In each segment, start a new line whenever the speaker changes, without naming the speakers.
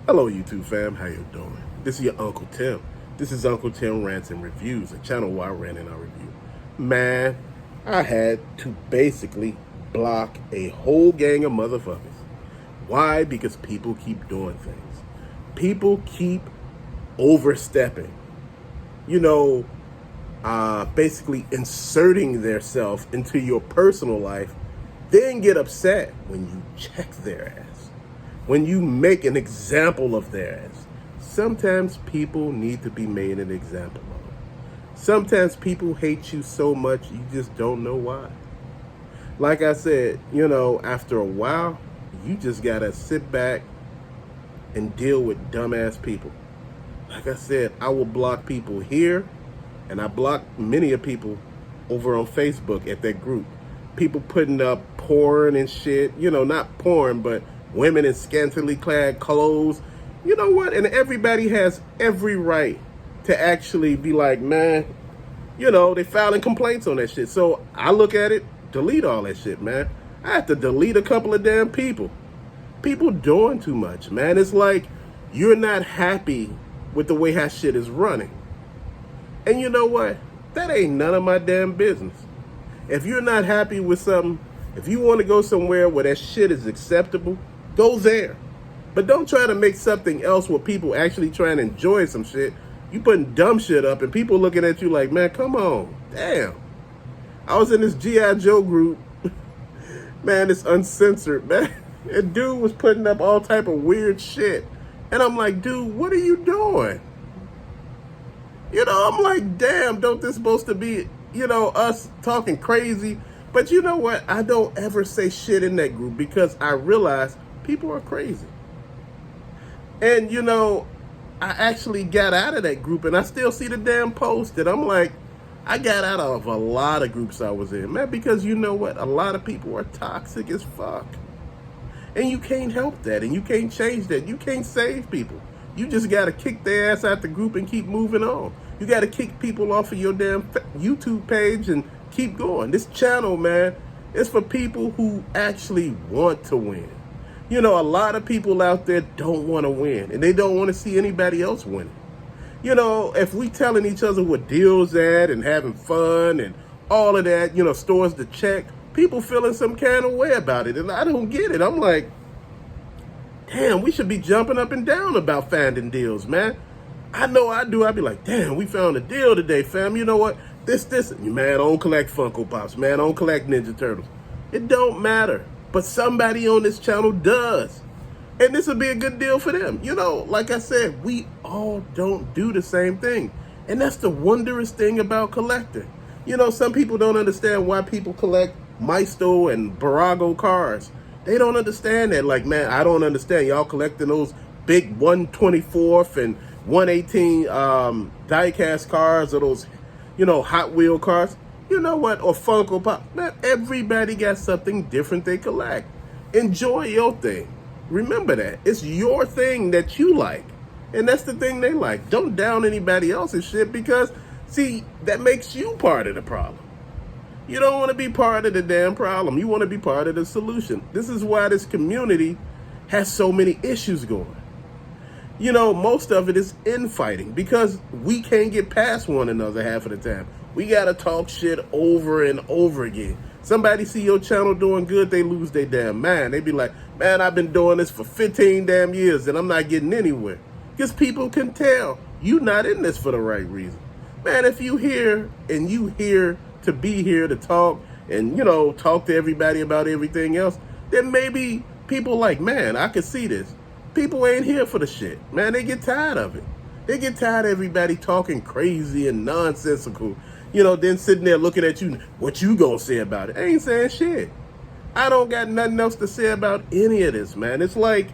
Hello YouTube fam, how you doing? This is your Uncle Tim. This is Uncle Tim Rants and Reviews, a channel where I rant and I review. Man, I had to basically block a whole gang of motherfuckers. Why? Because people keep doing things. People keep overstepping. Basically inserting themselves into your personal life, then get upset when you check their ass. When you make an example of theirs. Sometimes people need to be made an example of. Sometimes people hate you so much you just don't know why. Like I said, after a while, you just gotta sit back and deal with dumbass people. Like I said, I will block people here, and I block many of people over on Facebook at that group. People putting up porn and shit, not porn, but women in scantily clad clothes. You know what? And everybody has every right to actually be like, man, they filing complaints on that shit. So I look at it, delete all that shit, man. I have to delete a couple of damn people. People doing too much, man. It's like you're not happy with the way how shit is running. And you know what? That ain't none of my damn business. If you're not happy with something, if you want to go somewhere where that shit is acceptable, go there. But don't try to make something else where people actually trying to enjoy some shit. You putting dumb shit up and people looking at you like, man, come on. Damn. I was in this G.I. Joe group. Man, it's uncensored, man. And dude was putting up all type of weird shit. And I'm like, dude, what are you doing? I'm like, damn, don't this supposed to be, us talking crazy? But you know what? I don't ever say shit in that group because I realize people are crazy. And, I actually got out of that group and I still see the damn post. And I'm like, I got out of a lot of groups I was in, man, because you know what? A lot of people are toxic as fuck. And you can't help that. And you can't change that. You can't save people. You just got to kick their ass out the group and keep moving on. You got to kick people off of your damn YouTube page and keep going. This channel, man, is for people who actually want to win. A lot of people out there don't want to win, and they don't want to see anybody else winning. If we telling each other what deals at and having fun and all of that, stores to check, people feeling some kind of way about it, and I don't get it. I'm like, damn, we should be jumping up and down about finding deals, man. I know I do. I'd be like, damn, we found a deal today, fam. You know what? This. Man, I don't collect Funko Pops. Man, I don't collect Ninja Turtles. It don't matter. But somebody on this channel does. And this would be a good deal for them. Like I said, we all don't do the same thing. And that's the wondrous thing about collecting. Some people don't understand why people collect Maisto and Barago cars. They don't understand that. Like, man, I don't understand. Y'all collecting those big 124th and 118 die-cast cars or those, Hot Wheel cars. You know what? Or Funko Pop. Man, everybody got something different they collect. Enjoy your thing. Remember that. It's your thing that you like. And that's the thing they like. Don't down anybody else's shit because, see, that makes you part of the problem. You don't want to be part of the damn problem. You want to be part of the solution. This is why this community has so many issues going. Most of it is infighting because we can't get past one another half of the time. We got to talk shit over and over again. Somebody see your channel doing good, they lose their damn mind. They be like, man, I've been doing this for 15 damn years and I'm not getting anywhere. Because people can tell you not in this for the right reason. Man, if you here and you here to be here to talk and, talk to everybody about everything else, then maybe people like, man, I can see this. People ain't here for the shit. Man, they get tired of it. They get tired of everybody talking crazy and nonsensical. Then sitting there looking at you, what you gonna say about it? I ain't saying shit. I don't got nothing else to say about any of this, man. It's like,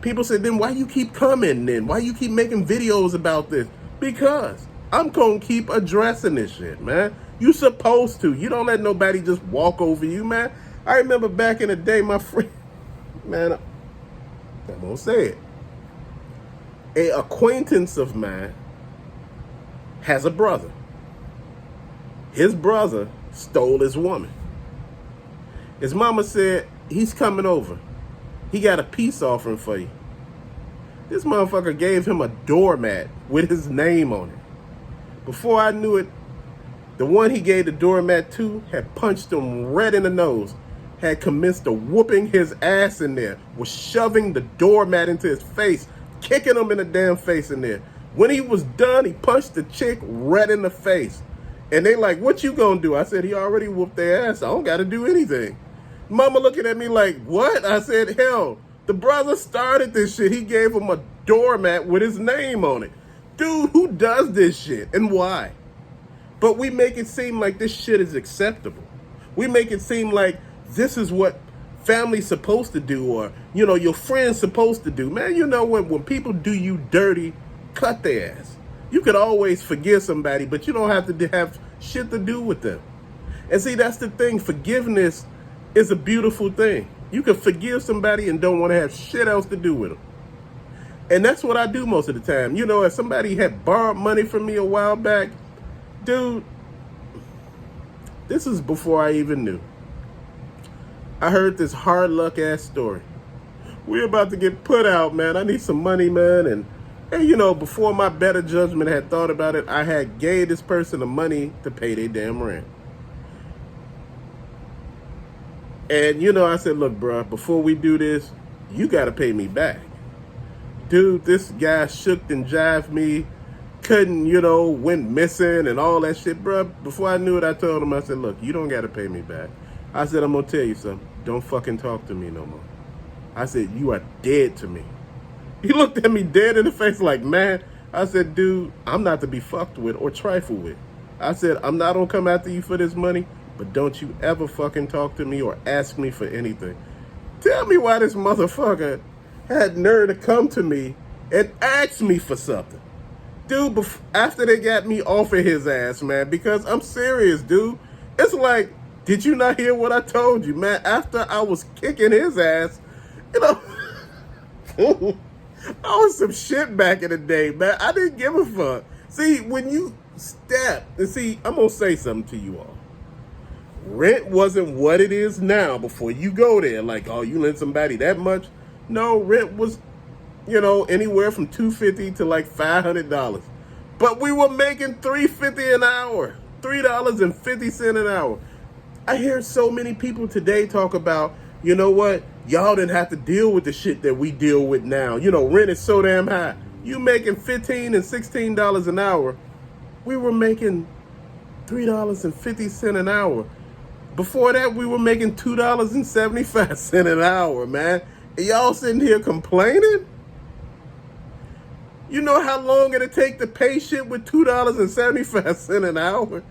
people say, then why you keep coming then? Why you keep making videos about this? Because I'm gonna keep addressing this shit, man. You supposed to. You don't let nobody just walk over you, man. I remember back in the day, my friend, man, I'm gonna say it. A acquaintance of mine has a brother. His brother stole his woman. His mama said, he's coming over. He got a peace offering for you. This motherfucker gave him a doormat with his name on it. Before I knew it, the one he gave the doormat to had punched him right in the nose, had commenced to whooping his ass in there, was shoving the doormat into his face, kicking him in the damn face in there. When he was done, he punched the chick right in the face. And they like, what you gonna do? I said, he already whooped their ass. I don't gotta do anything. Mama looking at me like, what? I said, hell, the brother started this shit. He gave him a doormat with his name on it. Dude, who does this shit and why? But we make it seem like this shit is acceptable. We make it seem like this is what family's supposed to do, or, you know, your friend's supposed to do. Man, you know what? When people do you dirty, cut their ass. You could always forgive somebody, but you don't have to have shit to do with them. And see, that's the thing. Forgiveness is a beautiful thing. You can forgive somebody and don't want to have shit else to do with them. And that's what I do most of the time. You know, if somebody had borrowed money from me a while back, dude, this is before I even knew. I heard this hard luck ass story. We're about to get put out, man. I need some money, man. And you know, before my better judgment had thought about it, I had gave this person the money to pay their damn rent. And you know, I said, look, bro, before we do this, you got to pay me back. Dude, this guy shook and jived me, couldn't, you know, went missing and all that shit, bro. Before I knew it, I told him, I said, look, you don't got to pay me back. I said, I'm going to tell you something. Don't fucking talk to me no more. I said, you are dead to me. He looked at me dead in the face like, man. I said, dude, I'm not to be fucked with or trifled with. I said, I'm not going to come after you for this money, but don't you ever fucking talk to me or ask me for anything. Tell me why this motherfucker had nerve to come to me and ask me for something. Dude, after they got me off of his ass, man, because I'm serious, dude. It's like, did you not hear what I told you, man? After I was kicking his ass, you know, I was some shit back in the day, man. I didn't give a fuck. See, when you step, and see, I'm going to say something to you all. Rent wasn't what it is now before you go there. Like, oh, you lend somebody that much? No, rent was, you know, anywhere from $250 to like $500. But we were making $3.50 an hour, $3.50 an hour. I hear so many people today talk about, you know what, y'all didn't have to deal with the shit that we deal with now. You know, rent is so damn high. You making $15 and $16 an hour. We were making $3.50 an hour. Before that, we were making $2.75 an hour, man. And y'all sitting here complaining? You know how long it'll take to pay shit with $2.75 an hour?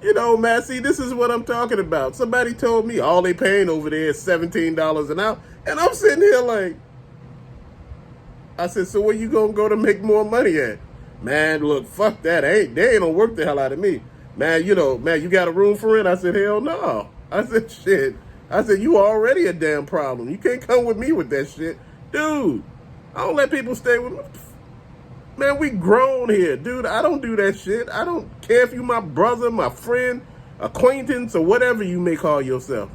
You know, man, see, this is what I'm talking about. Somebody told me all they paying over there is $17 an hour. And I'm sitting here like, I said, so where you gonna go to make more money at? Man, look, fuck that. They ain't gonna work the hell out of me. Man, you know, man, you got a room for rent? I said, hell no. I said, shit. I said, you already a damn problem. You can't come with me with that shit. Dude, I don't let people stay with me. Man, we grown here, dude. I don't do that shit. I don't care if you my brother, my friend, acquaintance, or whatever you may call yourself.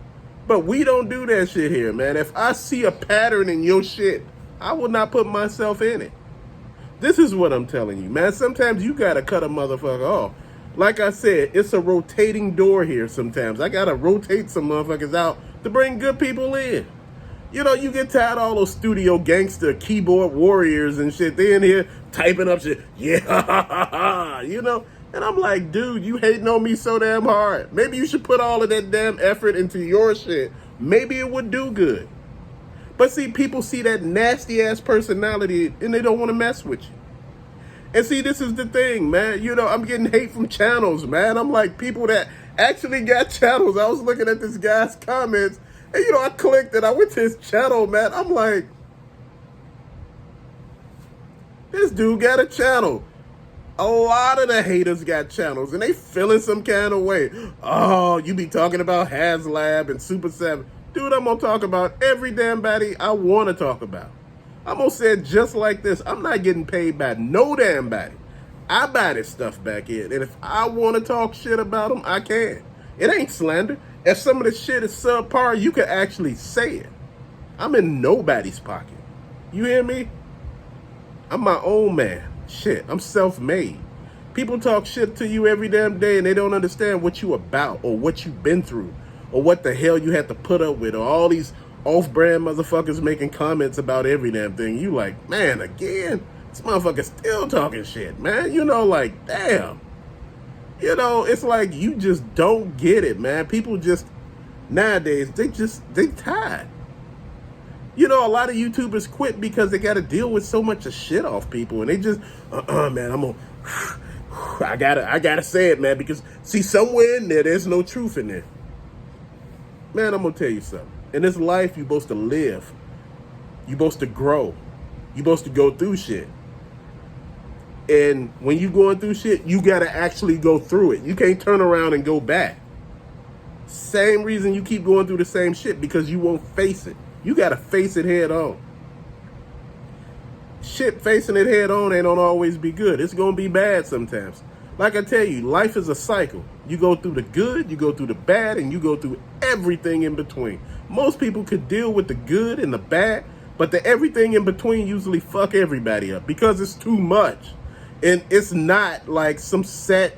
But we don't do that shit here, man. If I see a pattern in your shit, I will not put myself in it. This is what I'm telling you, man. Sometimes you gotta cut a motherfucker off. Like I said, it's a rotating door here sometimes. I gotta rotate some motherfuckers out to bring good people in. You know, you get tired of all those studio gangster keyboard warriors and shit. They in here typing up shit. Yeah, you know? And I'm like, dude, you hating on me so damn hard. Maybe you should put all of that damn effort into your shit. Maybe it would do good. But see, people see that nasty ass personality and they don't want to mess with you. And see, this is the thing, man. You know, I'm getting hate from channels, man. I'm like, people that actually got channels. I was looking at this guy's comments. And, you know, I clicked and I went to his channel, man. I'm like, this dude got a channel. A lot of the haters got channels and they feeling some kind of way. Oh, you be talking about HasLab and Super 7. Dude, I'm going to talk about every damn body I want to talk about. I'm going to say it just like this. I'm not getting paid by no damn body. I buy this stuff back in. And if I want to talk shit about them, I can. It ain't slander. If some of the shit is subpar, you can actually say it. I'm in nobody's pocket. You hear me? I'm my own man. Shit, I'm self-made. People talk shit to you every damn day and they don't understand what you about or what you've been through or what the hell you had to put up with or all these off-brand motherfuckers making comments about every damn thing. You like, man, again? This motherfucker still talking shit, man. You know, like, damn. You know, it's like you just don't get it, man. People just, nowadays, they tired. You know, a lot of YouTubers quit because they got to deal with so much of shit off people. And they just, man, I gotta say it, man, because, see, somewhere in there, there's no truth in there. Man, I'm going to tell you something. In this life, you're supposed to live. You're supposed to grow. You're supposed to go through shit. And when you're going through shit, you got to actually go through it. You can't turn around and go back. Same reason you keep going through the same shit, because you won't face it. You got to face it head on. Shit, facing it head on ain't gonna always be good. It's going to be bad sometimes. Like I tell you, life is a cycle. You go through the good, you go through the bad, and you go through everything in between. Most people could deal with the good and the bad, but the everything in between usually fuck everybody up because it's too much. And it's not like some set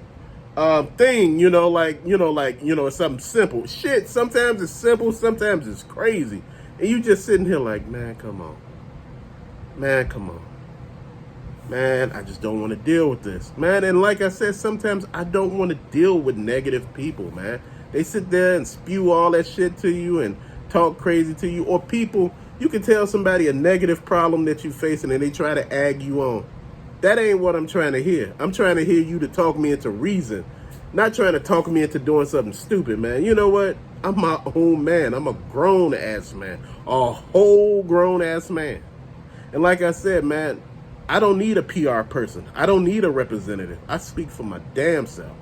thing, it's something simple. Shit, sometimes it's simple, sometimes it's crazy. And you just sitting here like, man, come on. Man, come on. Man, I just don't want to deal with this. Man, and like I said, sometimes I don't want to deal with negative people, man. They sit there and spew all that shit to you and talk crazy to you. Or people, you can tell somebody a negative problem that you're facing and they try to egg you on. That ain't what I'm trying to hear. I'm trying to hear you to talk me into reason. Not trying to talk me into doing something stupid, man. You know what? I'm my own man. I'm a grown-ass man. A whole grown-ass man. And like I said, man, I don't need a PR person. I don't need a representative. I speak for my damn self.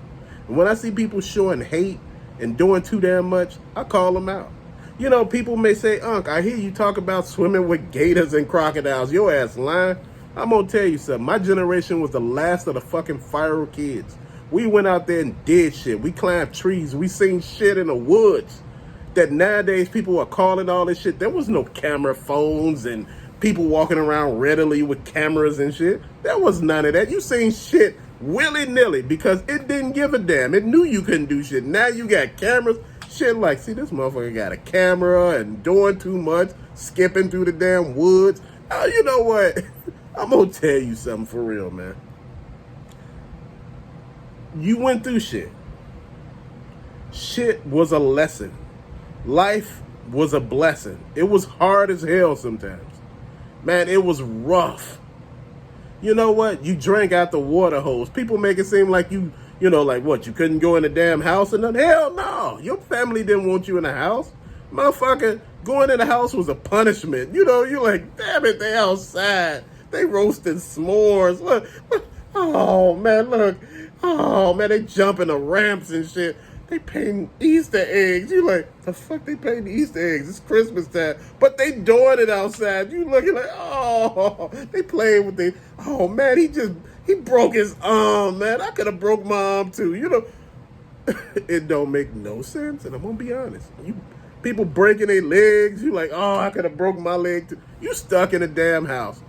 And when I see people showing hate and doing too damn much, I call them out. You know, people may say, Unc, I hear you talk about swimming with gators and crocodiles. Your ass lying. I'm going to tell you something. My generation was the last of the fucking viral kids. We went out there and did shit. We climbed trees. We seen shit in the woods that nowadays people are calling all this shit. There was no camera phones and people walking around readily with cameras and shit. There was none of that. You seen shit willy-nilly because it didn't give a damn. It knew you couldn't do shit. Now you got cameras. Shit like, see, this motherfucker got a camera and doing too much, skipping through the damn woods. Oh, you know what? I'm going to tell you something for real, man. You went through shit. Shit was a lesson. Life was a blessing. It was hard as hell sometimes. Man, it was rough. You know what? You drank out the water hose. People make it seem like you couldn't go in the damn house and nothing. Hell no. Your family didn't want you in the house. Motherfucker, going in the house was a punishment. You know, you're like, damn it, they outside. They roasting s'mores. Look. Oh, man, look. Oh, man, they jumping the ramps and shit. They painting Easter eggs. You like, the fuck they painting Easter eggs? It's Christmas time. But they doing it outside. You looking like, oh, they playing with the, oh, man, he broke his arm, man. I could have broke my arm too. You know, it don't make no sense. And I'm going to be honest. People breaking their legs. You like, oh, I could have broke my leg too. You stuck in a damn house.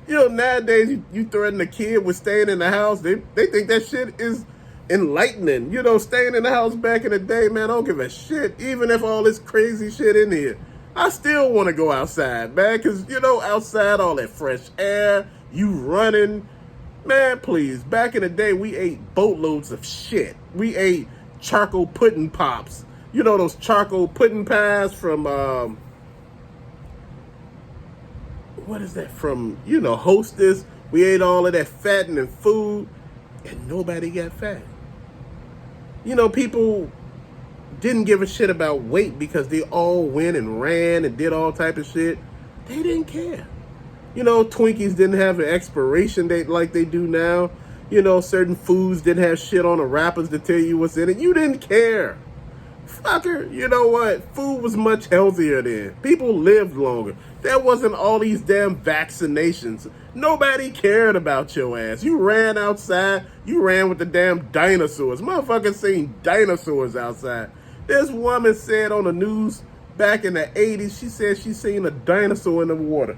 You know, nowadays, you threaten a kid with staying in the house. They think that shit is enlightening. You know, staying in the house back in the day, man, I don't give a shit. Even if all this crazy shit in here, I still want to go outside, man, because, you know, outside, all that fresh air, you running. Man, please, back in the day, we ate boatloads of shit. We ate charcoal pudding pops. You know, those charcoal pudding pies from, what is that, from, you know, Hostess. We ate all of that fattening food, and nobody got fat. You know, people didn't give a shit about weight because they all went and ran and did all type of shit. They didn't care. You know, Twinkies didn't have an expiration date like they do now. You know, certain foods didn't have shit on the wrappers to tell you what's in it. You didn't care. Fucker, you know what? Food was much healthier then. People lived longer. There wasn't all these damn vaccinations. Nobody cared about your ass. You ran outside. You ran with the damn dinosaurs. Motherfuckers seen dinosaurs outside. This woman said on the news back in the 80s, she said she seen a dinosaur in the water.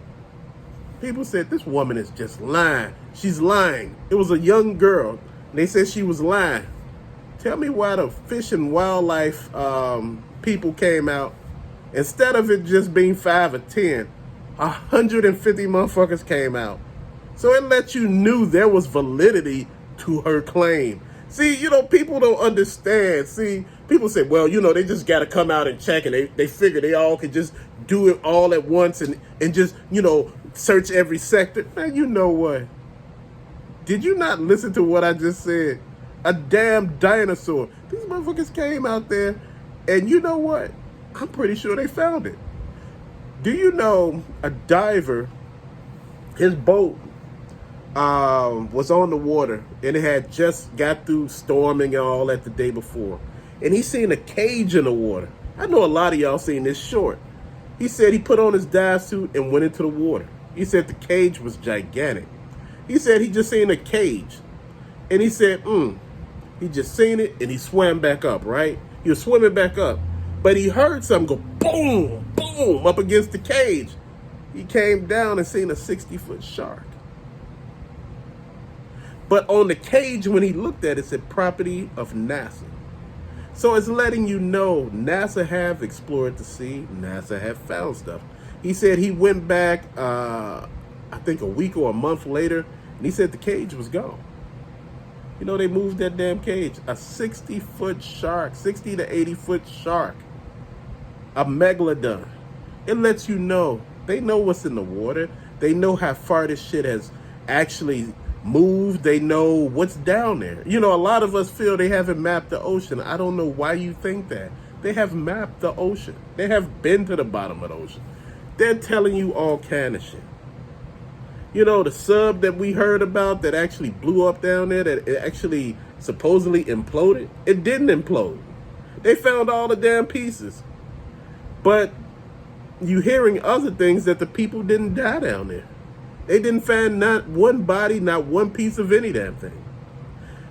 People said this woman is just lying. She's lying. It was a young girl. They said she was lying. Tell me why the fish and wildlife people came out. Instead of it just being 5 or 10, 150 motherfuckers came out. So it let you knew there was validity to her claim. See, people don't understand. See, people say, well, they just got to come out and check, and they figure they all could just do it all at once and just, search every sector. Man, you know what? Did you not listen to what I just said? A damn dinosaur. These motherfuckers came out there, and you know what? I'm pretty sure they found it. Do you know a diver, his boat was on the water, and it had just got through storming and all that the day before. And he seen a cage in the water. I know a lot of y'all seen this short. He said he put on his dive suit and went into the water. He said the cage was gigantic. He said he just seen a cage. And he said, he just seen it and he swam back up, right? He was swimming back up. But he heard something go boom, boom up against the cage. He came down and seen a 60-foot shark. But on the cage, when he looked at it, it said property of NASA. So it's letting you know NASA have explored the sea. NASA have found stuff. He said he went back, I think a week or a month later, and he said the cage was gone. They moved that damn cage. A 60-foot shark, 60 to 80-foot shark. A megalodon. It lets you know. They know what's in the water. They know how far this shit has actually moved. They know what's down there. A lot of us feel they haven't mapped the ocean. I don't know why you think that. They have mapped the ocean. They have been to the bottom of the ocean. They're telling you all kind of shit. The sub that we heard about that actually blew up down there, that it actually supposedly imploded, it didn't implode. They found all the damn pieces. But you hearing other things that the people didn't die down there. They didn't find not one body, not one piece of any damn thing.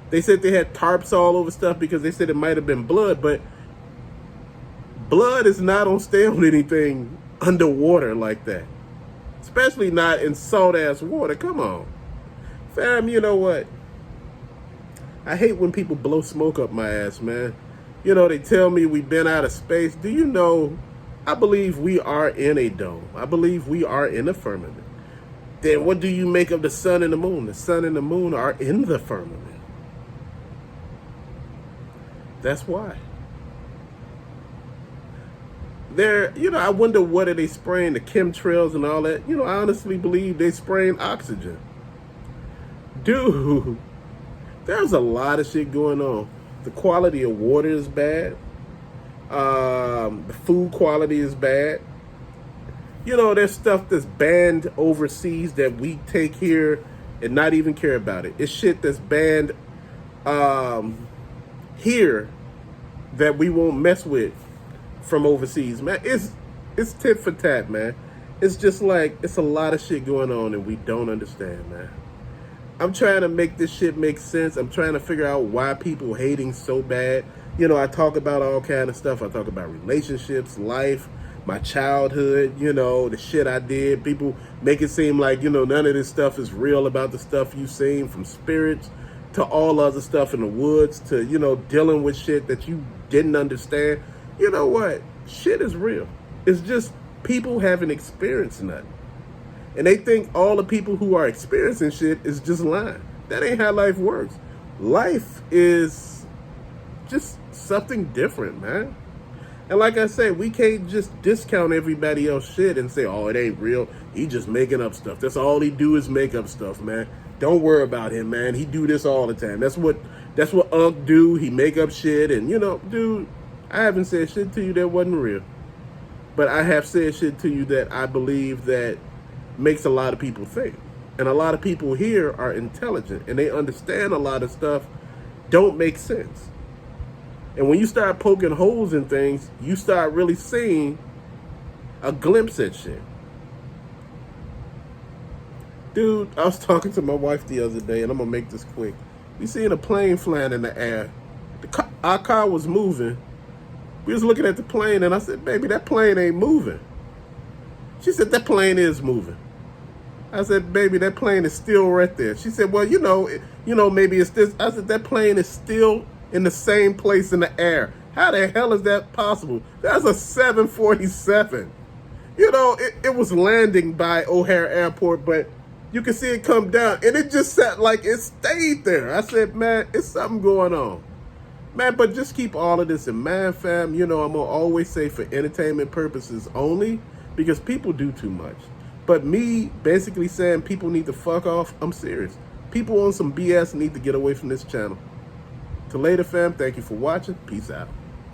They said they had tarps all over stuff because they said it might have been blood, but blood is not on stay on anything underwater like that. Especially not in salt-ass water. Come on. Fam, you know what? I hate when people blow smoke up my ass, man. They tell me we've been out of space. Do you know, I believe we are in a dome. I believe we are in a firmament. Then what do you make of the sun and the moon? The sun and the moon are in the firmament. That's why. I wonder what are they spraying, the chemtrails and all that. I honestly believe they spraying oxygen. Dude, there's a lot of shit going on. The quality of water is bad. The food quality is bad. There's stuff that's banned overseas that we take here and not even care about it. It's shit that's banned here that we won't mess with from overseas, man. It's tit for tat, man. It's just like, it's a lot of shit going on and we don't understand, man. I'm trying to make this shit make sense. I'm trying to figure out why people hating so bad. I talk about all kind of stuff. I talk about relationships, life, my childhood, the shit I did. People make it seem like, none of this stuff is real about the stuff you've seen, from spirits to all other stuff in the woods to, dealing with shit that you didn't understand. You know what? Shit is real. It's just people haven't experienced nothing. And they think all the people who are experiencing shit is just lying. That ain't how life works. Life is just something different, man. And like I said, we can't just discount everybody else's shit and say, oh, it ain't real. He just making up stuff. That's all he do is make up stuff, man. Don't worry about him, man. He do this all the time. That's what Unc do. He make up shit. And, dude, I haven't said shit to you that wasn't real. But I have said shit to you that I believe that makes a lot of people think. And a lot of people here are intelligent and they understand a lot of stuff don't make sense. And when you start poking holes in things, you start really seeing a glimpse at shit. Dude, I was talking to my wife the other day, and I'm going to make this quick. We seen a plane flying in the air. Our car was moving. We was looking at the plane, and I said, baby, that plane ain't moving. She said, that plane is moving. I said, baby, that plane is still right there. She said, well, maybe it's this. I said, that plane is still in the same place in the air. How the hell is that possible? That's a 747. It was landing by O'Hare Airport, but you can see it come down, and it just sat like it stayed there. I said, man, it's something going on. Man, but just keep all of this in mind, fam. I'm going to always say for entertainment purposes only, because people do too much. But me basically saying people need to fuck off, I'm serious. People on some BS need to get away from this channel. Till later, fam. Thank you for watching. Peace out.